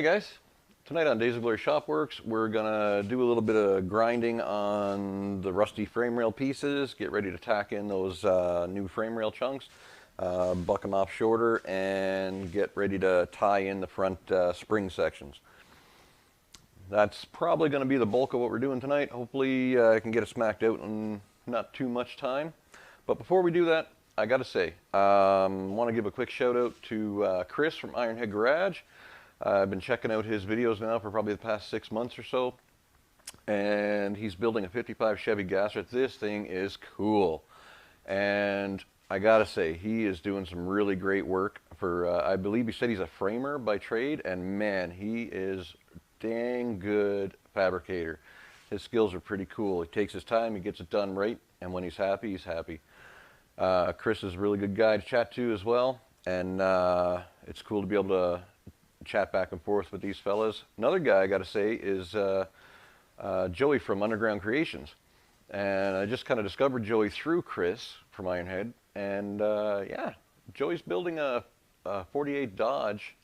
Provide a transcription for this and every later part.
guys, tonight on Days of Glory Shopworks we're gonna do a little bit of grinding on the rusty frame rail pieces, get ready to tack in those new frame rail chunks, buck them off shorter, and get ready to tie in the front spring sections. That's probably going to be the bulk of what we're doing tonight. Hopefully I can get it smacked out in not too much time. But before we do that, I got to say, I want to give a quick shout out to Chris from Ironhead Garage. I've been checking out his videos now for probably the past 6 months or so. And he's building a 55 Chevy gasser. This thing is cool. And I got to say, he is doing some really great work for, I believe he said he's a framer by trade. And man, he is dang good fabricator. His skills are pretty cool. He takes his time, he gets it done right, and when he's happy, he's happy. Chris is a really good guy to chat to as well, and it's cool to be able to chat back and forth with these fellas. Another guy I got to say is Joey from Underground Creations, and I just kind of discovered Joey through Chris from Ironhead, and yeah, Joey's building a 48 Dodge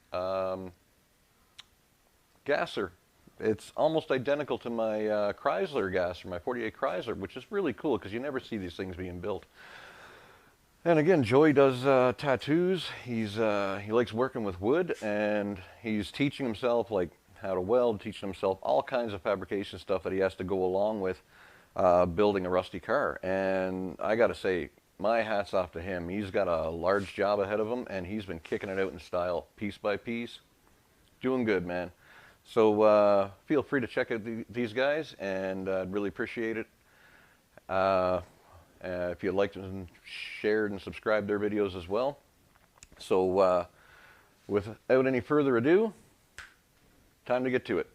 gasser. It's almost identical to my Chrysler gasser, my 48 Chrysler, which is really cool because you never see these things being built. And again, Joey does tattoos. He likes working with wood, and he's teaching himself like how to weld, teaching himself all kinds of fabrication stuff that he has to go along with building a rusty car. And I got to say, my hat's off to him. He's got a large job ahead of him, and he's been kicking it out in style piece by piece. Doing good, man. So feel free to check out these guys, and I'd really appreciate it if you liked and shared and subscribed their videos as well. So without any further ado, time to get to it.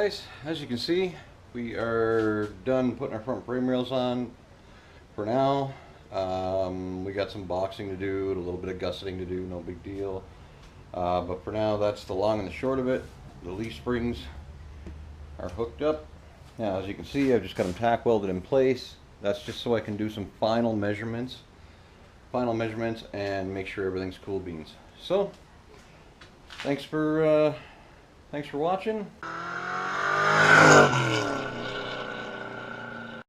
guys, as you can see, we are done putting our front frame rails on for now. We got some boxing to do, a little bit of gusseting to do, no big deal. But for now, that's the long and the short of it. The leaf springs are hooked up. Now, as you can see, I've just got them tack welded in place. That's just so I can do some final measurements and make sure everything's cool beans. So, thanks for watching.